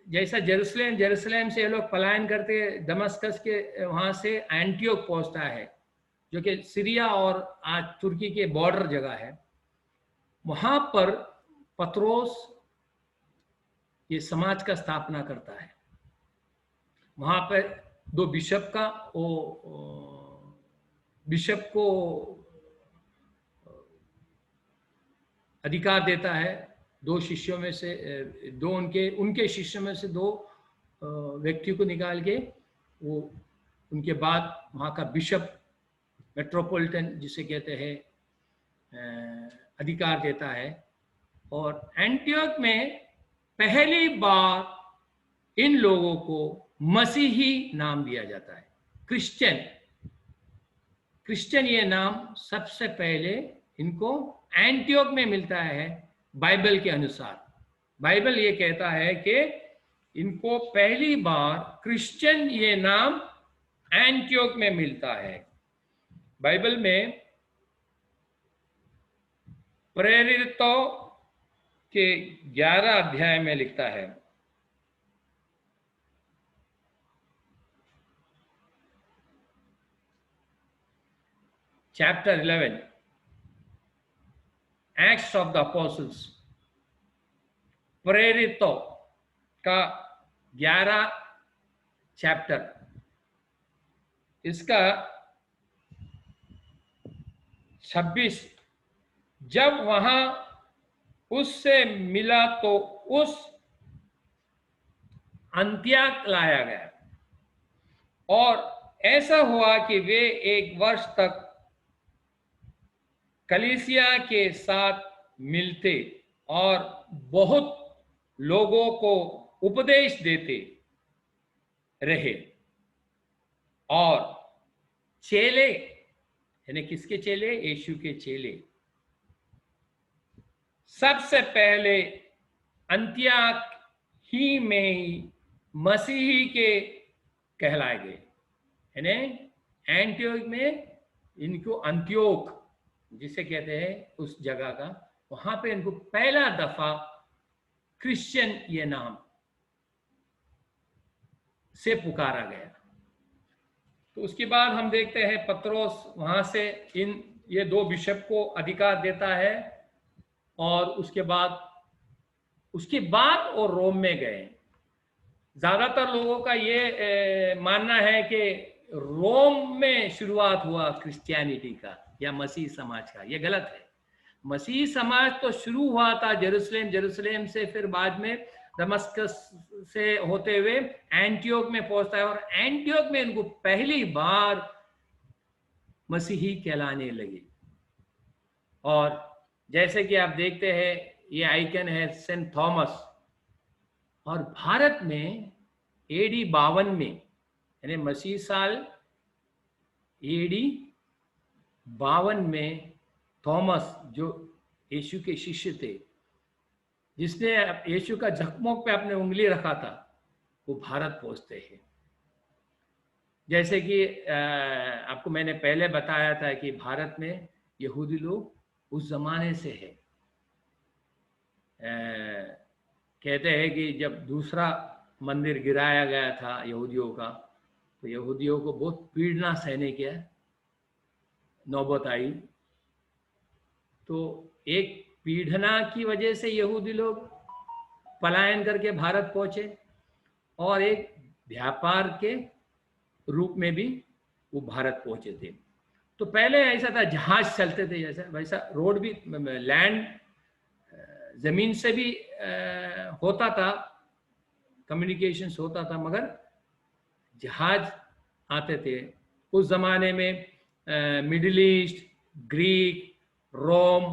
जैसा जेरूसलेम से ये लोग पलायन करते दमस्कस के वहाँ से एंटियोक पहुँचता है, जो कि सीरिया और आज तुर्की के बॉर्डर जगह है। वहाँ पर पत्रोस ये समाज का स्थापना करता है। वहाँ पर 2 बिशप का बिशप को अधिकार देता है। 2 शिष्यों में से 2 उनके शिष्यों में से 2 व्यक्ति को निकाल के वो उनके बाद वहाँ का बिशप मेट्रोपॉलिटन जिसे कहते हैं अधिकार देता है। और एंटियोक में पहली बार इन लोगों को मसीही नाम दिया जाता है, क्रिश्चियन ये नाम सबसे पहले इनको एंटियोक में मिलता है। बाइबल के अनुसार बाइबल ये कहता है कि इनको पहली बार क्रिश्चियन ये नाम एंटियोक में मिलता है। बाइबल में प्रेरितों के 11 अध्याय में लिखता है, chapter 11 acts of the apostles, प्रेरितों का 11 चैप्टर, इसका 26, जब वहां उससे मिला तो उस अंत्योक लाया गया और ऐसा हुआ कि वे 1 वर्ष तक कलीसिया के साथ मिलते और बहुत लोगों को उपदेश देते रहे। और चेले, यानी किसके चेले? यीशु के चेले सबसे पहले अंत्योक ही में ही मसीही के कहलाए गए। यानी एंटियोक में इनको अंत्योक जिसे कहते हैं उस जगह का, वहां पे इनको पहला दफा क्रिश्चियन ये नाम से पुकारा गया। तो उसके बाद हम देखते हैं पत्रोस वहां से ये 2 बिशप को अधिकार देता है और उसके बाद वो रोम में गए। ज्यादातर लोगों का ये मानना है कि रोम में शुरुआत हुआ क्रिश्चियनिटी का या मसीह समाज का। ये गलत है। मसीह समाज तो शुरू हुआ था जेरूसलेम से, फिर बाद में दमस्कस से होते हुए एंटियोक में पहुंचता है और एंटियोक में इनको पहली बार मसीही कहलाने लगे। और जैसे कि आप देखते हैं ये आइकन है सेंट थॉमस। और भारत में एडी 52 में, यानी मसीह साल एडी 52 में थॉमस जो यीशु के शिष्य थे, जिसने यीशु का जख्मों पे अपने उंगली रखा था, वो भारत पहुंचते हैं। जैसे कि आपको मैंने पहले बताया था कि भारत में यहूदी लोग उस जमाने से है। कहते हैं कि जब दूसरा मंदिर गिराया गया था यहूदियों का, तो यहूदियों को बहुत पीड़ना सहने की नौबत आई। तो एक पीड़ना की वजह से यहूदी लोग पलायन करके भारत पहुंचे और एक व्यापार के रूप में भी वो भारत पहुंचे थे। तो पहले ऐसा था, जहाज चलते थे, जैसा वैसा रोड भी, लैंड जमीन से भी होता था, कम्युनिकेशंस होता था, मगर जहाज आते थे। उस जमाने में मिडिल ईस्ट, ग्रीक, रोम,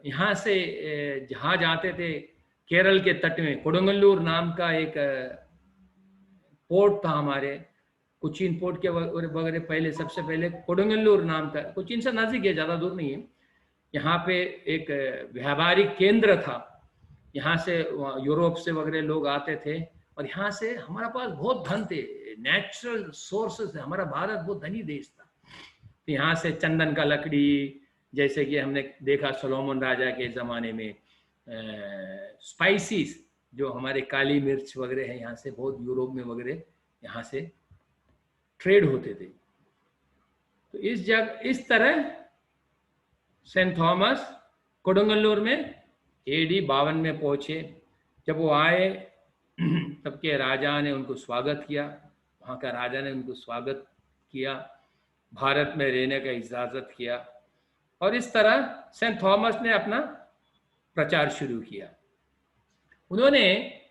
यहाँ से जहाज आते थे। केरल के तट में कोडंगल्लूर नाम का एक पोर्ट था हमारे, कोचीन पोर्ट के वगैरह पहले, सबसे पहले कोडंगल्लूर नाम का, कोचीन से नजदीक है, ज़्यादा दूर नहीं है। यहाँ पे एक व्यापारिक केंद्र था, यहाँ से यूरोप से वगैरह लोग आते थे और यहाँ से हमारा पास बहुत धन थे, नेचुरल सोर्सेस है, हमारा भारत बहुत धनी देश था। तो यहाँ से चंदन का लकड़ी, जैसे कि हमने देखा सोलोमन राजा के ज़माने में, स्पाइसीज जो हमारे काली मिर्च वगैरह है, यहाँ से बहुत यूरोप में वगैरह यहाँ से ट्रेड होते थे। तो इस तरह सेंट थॉमस कोडंगल्लूर में AD 52 में पहुंचे। जब वो आए तब के राजा ने उनको स्वागत किया, वहाँ का राजा ने उनको स्वागत किया, भारत में रहने का इजाज़त किया, और इस तरह सेंट थॉमस ने अपना प्रचार शुरू किया। उन्होंने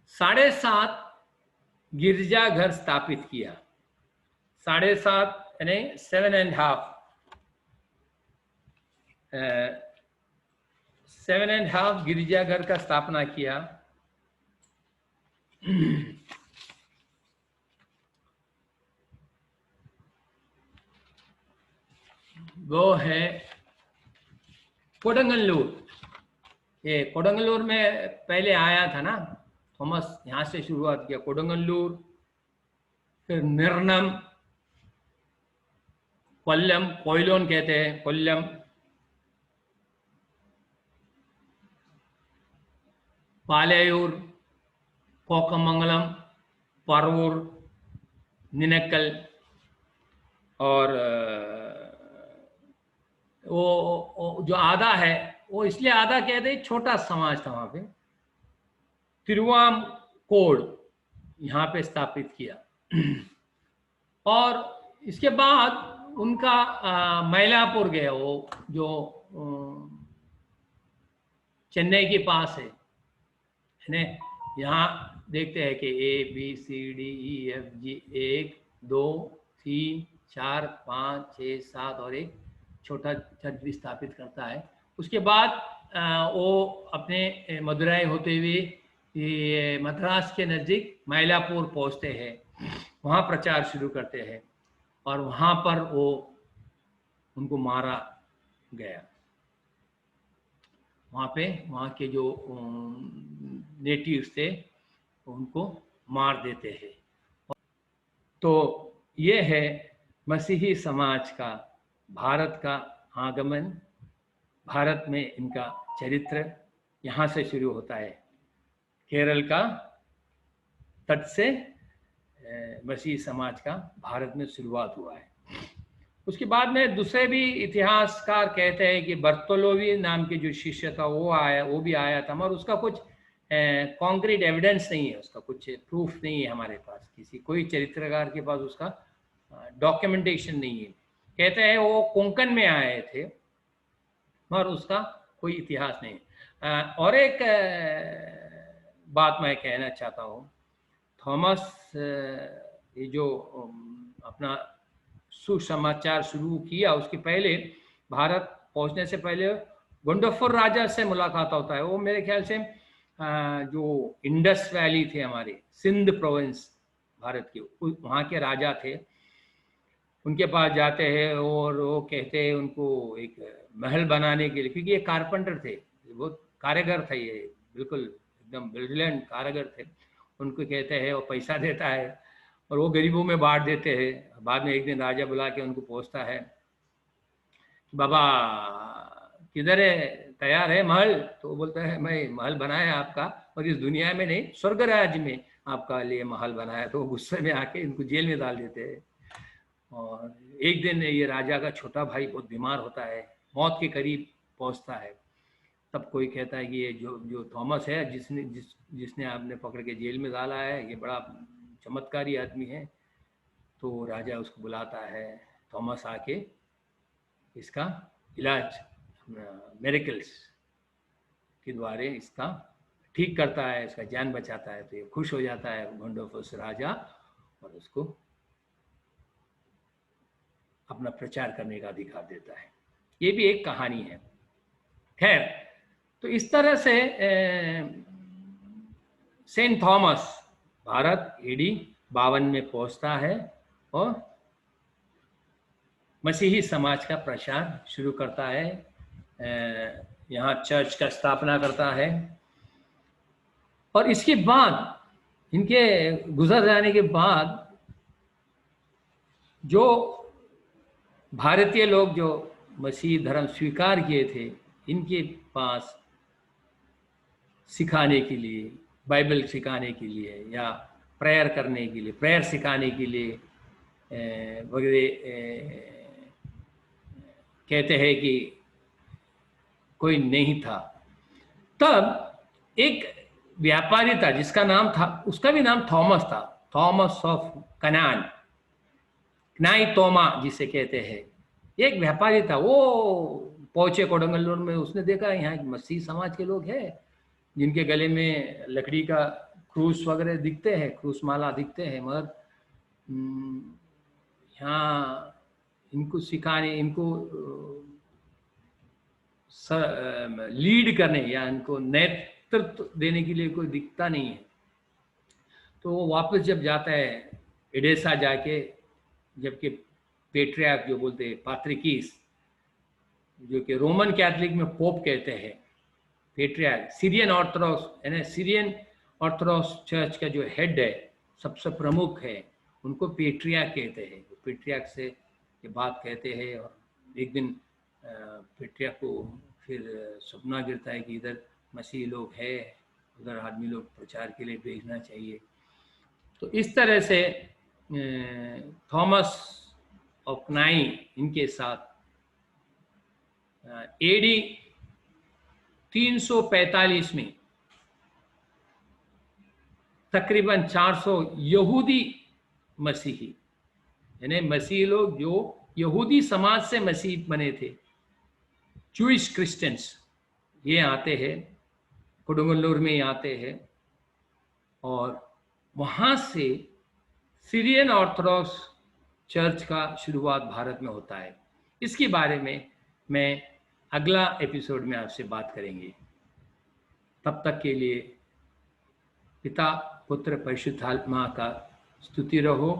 7.5 गिरजाघर स्थापित किया। 7.5 यानी 7.5 गिरजाघर का स्थापना किया। वो है कोडंगल्लूर। ये कोडंगल्लूर में पहले आया था ना थॉमस, यहाँ से शुरुआत किया कोडंगल्लूर, फिर निर्नम, कोल्लम, कोयलोन कहते हैं, कोल्लम, पालयूर, कोकमंगलम, परवूर, निनक्कल, और वो जो आधा है, वो इसलिए आधा कहते हैं, छोटा समाज था वहाँ पे, तिरुवांकोड यहाँ पे स्थापित किया। और इसके बाद उनका मयलापुर गया, वो जो चेन्नई के पास है ना। यहाँ देखते हैं कि ABCDEFG 1 2 3 4 5 6 7 और एक छोटा चर्च भी स्थापित करता है। उसके बाद वो अपने मदुराई होते हुए ये मद्रास के नज़दीक मयलापुर पहुँचते हैं, वहाँ प्रचार शुरू करते हैं, और वहाँ पर वो उनको मारा गया। वहाँ पे वहाँ के जो नेटिव्स थे उनको मार देते हैं। तो ये है मसीही समाज का भारत का आगमन, भारत में इनका चरित्र यहाँ से शुरू होता है। केरल का तट से मसीही समाज का भारत में शुरुआत हुआ है। उसके बाद में दूसरे भी इतिहासकार कहते हैं कि बर्तोलोवी नाम के जो शिष्य था वो भी आया था, मगर उसका कुछ कॉन्क्रीट एविडेंस नहीं है, उसका कुछ प्रूफ नहीं है हमारे पास, कोई चरित्रकार के पास उसका डॉक्यूमेंटेशन नहीं है। कहते हैं वो कोंकण में आए थे, मगर उसका कोई इतिहास नहीं। और एक बात मैं कहना चाहता हूँ, थॉमस ये जो अपना सुसमाचार शुरू किया, उसके पहले भारत पहुंचने से पहले गुंडोफर राजा से मुलाकात होता है। वो मेरे ख्याल से जो इंडस वैली थे हमारे सिंध प्रोविंस भारत के, वहाँ के राजा थे, उनके पास जाते हैं और वो कहते हैं उनको एक महल बनाने के लिए, क्योंकि ये कारपेंटर थे, बहुत कारीगर थे, ये बिल्कुल एकदम ब्रिलियंट कारीगर थे। उनको कहते हैं वो पैसा देता है और वो गरीबों में बांट देते हैं। बाद में एक दिन राजा बुला के उनको पूछता है, बाबा किधर है, तैयार है महल? तो वो बोलता है मैं महल बनाया आपका, और इस दुनिया में नहीं, स्वर्ग राज्य में आपका लिए महल बनाया। तो गुस्से में आके इनको जेल में डाल देते हैं। और एक दिन ये राजा का छोटा भाई बहुत बीमार होता है, मौत के करीब पहुंचता है। तब कोई कहता है कि ये जो थॉमस है जिसने आपने पकड़ के जेल में डाला है, ये बड़ा चमत्कारी आदमी है। तो राजा उसको बुलाता है, थॉमस आके इसका इलाज मिरेकल्स के द्वारा इसका ठीक करता है, इसका जान बचाता है। तो ये खुश हो जाता है गुंडोफस राजा और उसको अपना प्रचार करने का अधिकार देता है। ये भी एक कहानी है। खैर, तो इस तरह से सेंट थॉमस भारत AD 52 में पहुंचता है और मसीही समाज का प्रचार शुरू करता है, यहाँ चर्च का स्थापना करता है। और इसके बाद इनके गुजर जाने के बाद जो भारतीय लोग जो मसीह धर्म स्वीकार किए थे, इनके पास सिखाने के लिए, बाइबल सिखाने के लिए या प्रेयर करने के लिए, प्रेयर सिखाने के लिए वगैरह कहते हैं कि कोई नहीं था। तब एक व्यापारी था जिसका नाम था, उसका भी नाम थॉमस था, थॉमस ऑफ कनान, कनाई तोमा जिसे कहते हैं। एक व्यापारी था, वो पहुंचे कोडंगल्लूर में, उसने देखा यहाँ मसीह समाज के लोग हैं जिनके गले में लकड़ी का क्रूस वगैरह दिखते हैं, क्रूस माला दिखते हैं, मगर यहाँ इनको सिखाने, इनको लीड करने या इनको नेतृत्व देने के लिए कोई दिखता नहीं है। तो वो वापस जब जाता है एडेसा जाके, जबकि पेट्रियार्क जो बोलते हैं, पात्रिकीस, जो कि रोमन कैथोलिक में पोप कहते हैं, पेट्रियार्क, सीरियन ऑर्थोडॉक्स यानी सीरियन ऑर्थोडॉक्स चर्च का जो हेड है, सबसे प्रमुख है, उनको पेट्रियार्क कहते हैं। पेट्रियार्क से ये बात कहते हैं, और एक दिन पेट्रियार्क को फिर सपना गिरता है कि इधर मसीह लोग हैं, उधर आदमी लोग प्रचार के लिए भेजना चाहिए। तो इस तरह से थॉमस ऑफ कनाई इनके साथ एडी 345 में तकरीबन 400 यहूदी मसीही, यानी मसीही लोग जो यहूदी समाज से मसीह बने थे, जूइश क्रिश्चियंस, ये आते हैं कोडंगल्लूर में आते हैं, और वहाँ से सीरियन ऑर्थोडॉक्स चर्च का शुरुआत भारत में होता है। इसके बारे में मैं अगला एपिसोड में आपसे बात करेंगे। तब तक के लिए पिता पुत्र परिशुद्धात्मा का स्तुति रहो।